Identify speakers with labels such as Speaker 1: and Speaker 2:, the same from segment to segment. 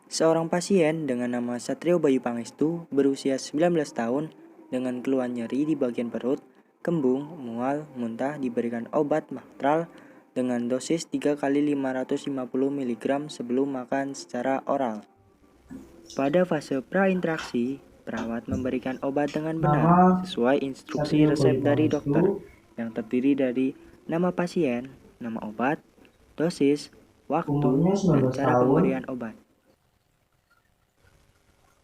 Speaker 1: Seorang pasien dengan nama Satrio Bayu Pangestu berusia 19 tahun dengan keluhan nyeri di bagian perut, kembung, mual, muntah diberikan obat Maktral dengan dosis 3 kali 550 mg sebelum makan secara oral. Pada fase prainteraksi, perawat memberikan obat dengan benar sesuai instruksi resep dari dokter yang terdiri dari nama pasien, nama obat, dosis, waktu,
Speaker 2: umurnya
Speaker 1: dan
Speaker 2: 19
Speaker 1: cara
Speaker 2: tahun,
Speaker 1: pemberian obat.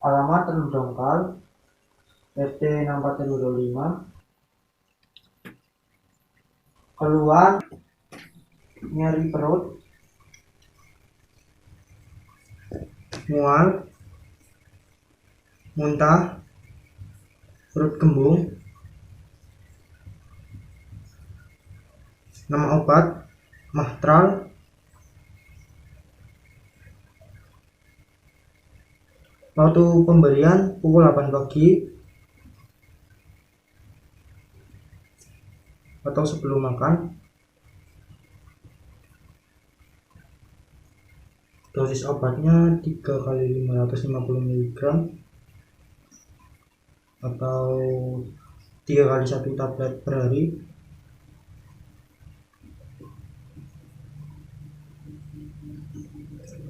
Speaker 2: alamat Teluk Dongkal, RT 6425, keluhan nyeri perut, mual, muntah, perut kembung, nama obat Mahtral, waktu pemberian pukul 8 pagi atau sebelum makan, dosis obatnya 3 kali 550 mg atau 3 kali 1 tablet per hari.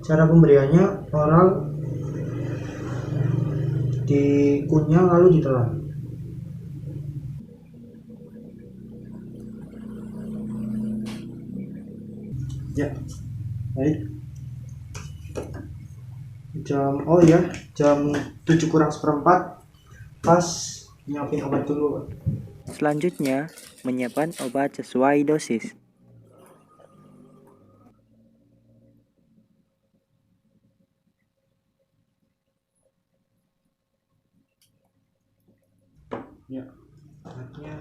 Speaker 2: Cara pemberiannya oral, dikunyah lalu ditelan. Ya, baik. Jam 7 kurang seperempat pas nyiapin obat dulu.
Speaker 1: Selanjutnya, menyiapkan obat sesuai dosis.
Speaker 2: Ya, obatnya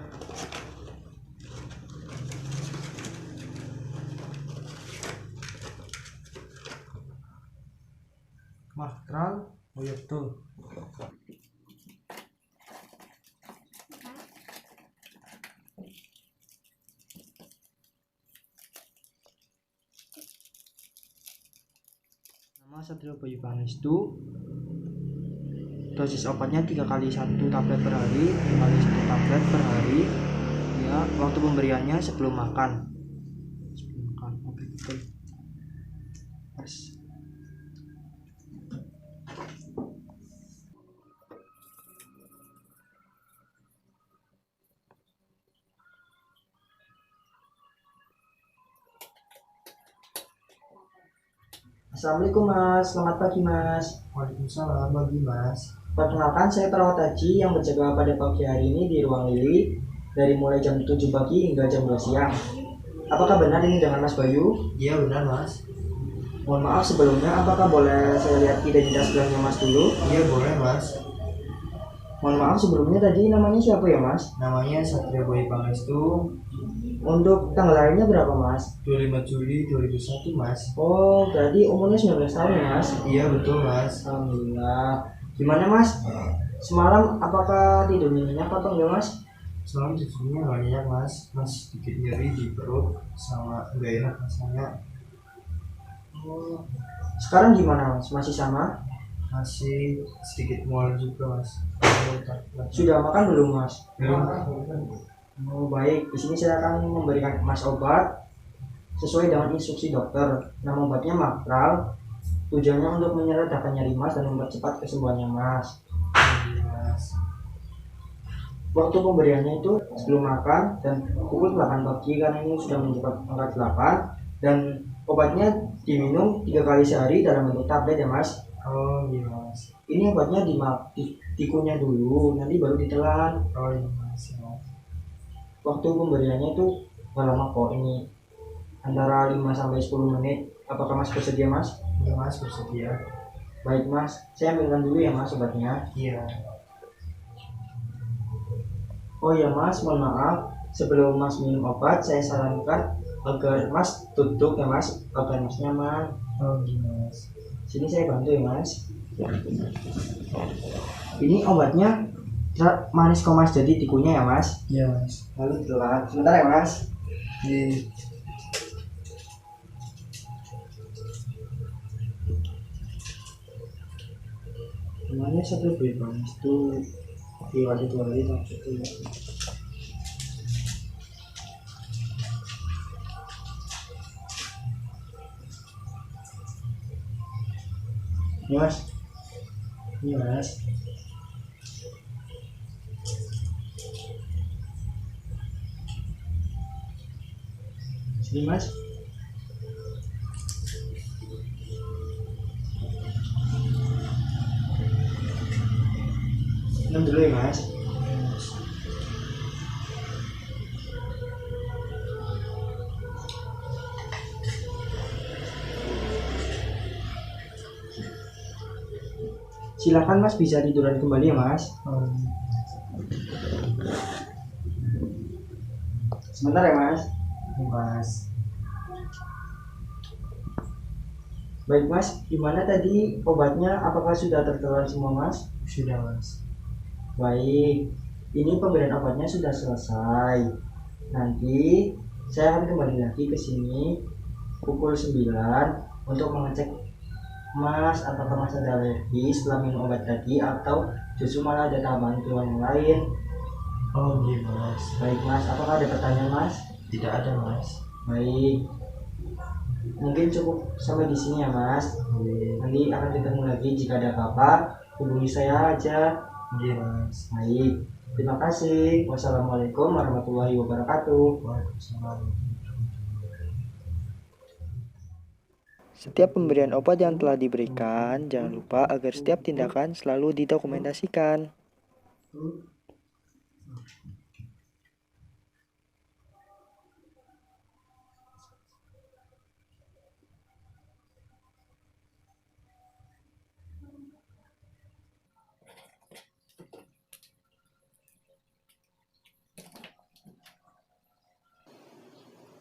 Speaker 2: Mahtral. Oh ya betul. Nama Satrio Bayu Pangestu. Dosis obatnya 3 kali 1 tablet per hari, 3 kali 1 tablet per hari. Ya, waktu pemberiannya sebelum makan. Oke, betul. Pas. Assalamualaikum Mas, selamat pagi Mas. Waalaikumsalam, pagi Mas. Perkenalkan, saya perawat haji yang berjaga pada pagi hari ini di ruang Lili dari mulai jam 7 pagi hingga jam 2 siang. Apakah benar ini dengan Mas Bayu? Iya benar Mas. Mohon maaf sebelumnya, apakah boleh saya lihat identitas belakangnya Mas dulu? Iya boleh Mas. Mohon maaf sebelumnya, tadi namanya siapa ya Mas? Namanya Satrio Bayu Pangestu. Untuk tanggal lahirnya berapa Mas? 25 Juli 2001 Mas. Oh, berarti umurnya 19 tahun ya Mas? Iya betul Mas. Alhamdulillah. Gimana Mas? Semalam apakah tidur nyenyak atau enggak Mas? Semalam tidurnya nggak nyenyak Mas. Sedikit nyeri di perut sama nggak enak rasanya. Oh. Sekarang gimana Mas? Masih sama? Masih sedikit mual juga Mas. Sudah makan belum Mas? Belum. Oh baik, di sini saya akan memberikan Mas obat sesuai dengan instruksi dokter. Nama obatnya Maktral. Tujuannya untuk meredakan nyeri Mas dan mempercepat kesembuhannya Mas. Waktu pemberiannya itu sebelum makan dan pukul 8 pagi karena ini sudah mencapai angka 8, dan obatnya diminum 3 kali sehari dalam bentuk tablet ya Mas. Oh iya Mas. Ini obatnya dikunyah dulu, nanti baru ditelan. Oh iya Mas. Waktu pemberiannya itu nggak lama kok, ini antara 5-10 menit. Apakah Mas bersedia Mas? Iya Mas, bersedia. Baik Mas, saya ambilkan dulu ya Mas obatnya. Iya. Oh iya Mas, mohon maaf, sebelum Mas minum obat saya sarankan agar Mas duduk ya Mas, agar Mas nyaman. Oh iya Mas. Sini saya bantu ya Mas. Ini obatnya manis kok Mas, jadi dikunyah ya Mas. Iya Mas. Lalu ditelan sebentar ya Mas. Iya. Namanya Satrio Bayu Pangestu, Iwan itu lagi itu. Ini mas, ini mas. Sini mas. 6 dulu ya mas. Silakan mas, bisa tiduran kembali ya mas. Sebentar ya mas. Mas. Baik mas, gimana tadi obatnya? Apakah sudah tertelan semua mas? Sudah mas. Baik, ini pemberian obatnya sudah selesai. Nanti saya akan kembali lagi ke sini pukul 9 untuk mengecek mas apakah mas ada alergi setelah minum obat tadi atau justru malah ada tambahan keluhan yang lain. Oh iya mas. Baik mas, apakah ada pertanyaan mas? Tidak ada mas. Baik, mungkin cukup sampai di sini ya mas. Nanti akan ketemu lagi, jika ada apa-apa hubungi saya aja. Iya mas. Baik, terima kasih. Wassalamualaikum warahmatullahi wabarakatuh. Waalaikumsalam.
Speaker 1: Setiap pemberian obat yang telah diberikan, jangan lupa agar setiap tindakan selalu didokumentasikan.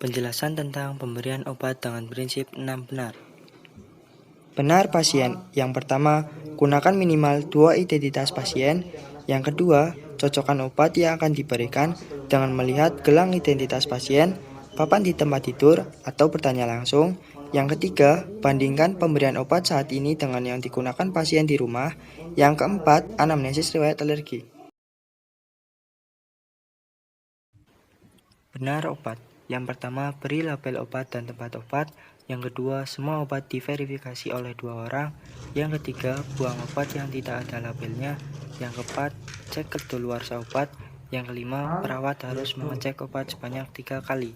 Speaker 1: Penjelasan tentang pemberian obat dengan prinsip 6 benar. Benar pasien. Yang pertama, gunakan minimal 2 identitas pasien. Yang kedua, cocokkan obat yang akan diberikan dengan melihat gelang identitas pasien, papan di tempat tidur, atau bertanya langsung. Yang ketiga, bandingkan pemberian obat saat ini dengan yang digunakan pasien di rumah. Yang keempat, anamnesis riwayat alergi. Benar obat. Yang pertama, beri label obat dan tempat obat. Yang kedua, semua obat diverifikasi oleh 2 orang. Yang ketiga, buang obat yang tidak ada labelnya. Yang keempat, cek kedaluarsa obat. Yang kelima, perawat harus mengecek obat sebanyak 3 kali.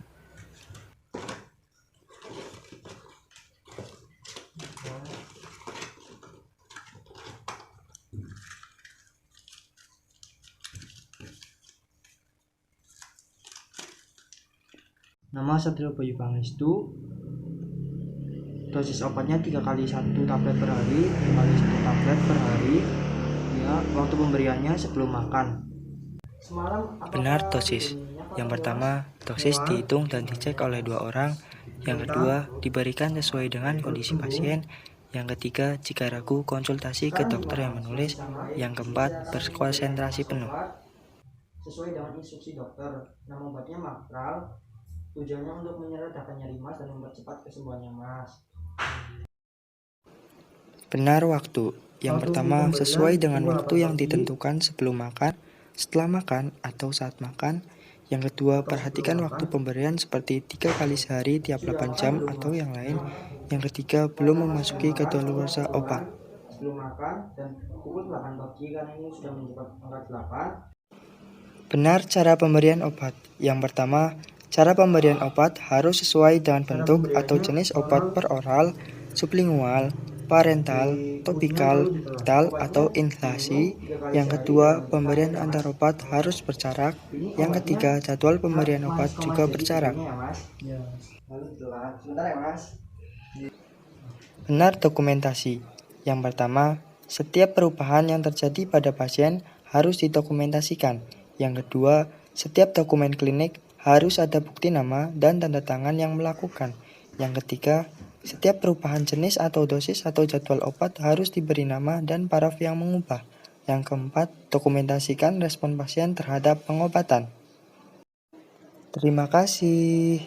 Speaker 2: Nama Satrio Bayu Pangestu. Dosis obatnya 3 kali 1 tablet per hari, 5 kali 1 tablet per hari. Ya, waktu pemberiannya sebelum makan.
Speaker 1: Benar dosis. Yang pertama, dosis dihitung dan dicek oleh 2 orang. Yang kedua, diberikan sesuai dengan kondisi pasien. Yang ketiga, jika ragu, konsultasi ke dokter yang menulis. Yang keempat, berkonsentrasi penuh.
Speaker 2: Sesuai dengan instruksi dokter. Nama obatnya Maktral. Tujuannya untuk menyredakan nyeri mas dan mempercepat kesembuhannya mas.
Speaker 1: Benar waktu. Yang pertama, sesuai dengan waktu yang ditentukan sebelum makan, setelah makan, atau saat makan. Yang kedua, perhatikan waktu pemberian seperti 3 kali sehari tiap 8 jam atau yang lain. Yang ketiga, belum memasuki kedaluarsa obat.
Speaker 2: Sebelum makan dan pukul 8 pagi karena ini sudah mencapai angka 8.
Speaker 1: Benar cara pemberian obat. Yang pertama, cara pemberian obat harus sesuai dengan bentuk atau jenis obat per oral, sublingual, parental, topikal, vital, atau inhalasi. Yang kedua, pemberian antar obat harus berjarak. Yang ketiga, jadwal pemberian obat juga berjarak. Benar dokumentasi. Yang pertama, setiap perubahan yang terjadi pada pasien harus didokumentasikan. Yang kedua, setiap dokumen klinik harus ada bukti nama dan tanda tangan yang melakukan. Yang ketiga, setiap perubahan jenis atau dosis atau jadwal obat harus diberi nama dan paraf yang mengubah. Yang keempat, dokumentasikan respon pasien terhadap pengobatan. Terima kasih.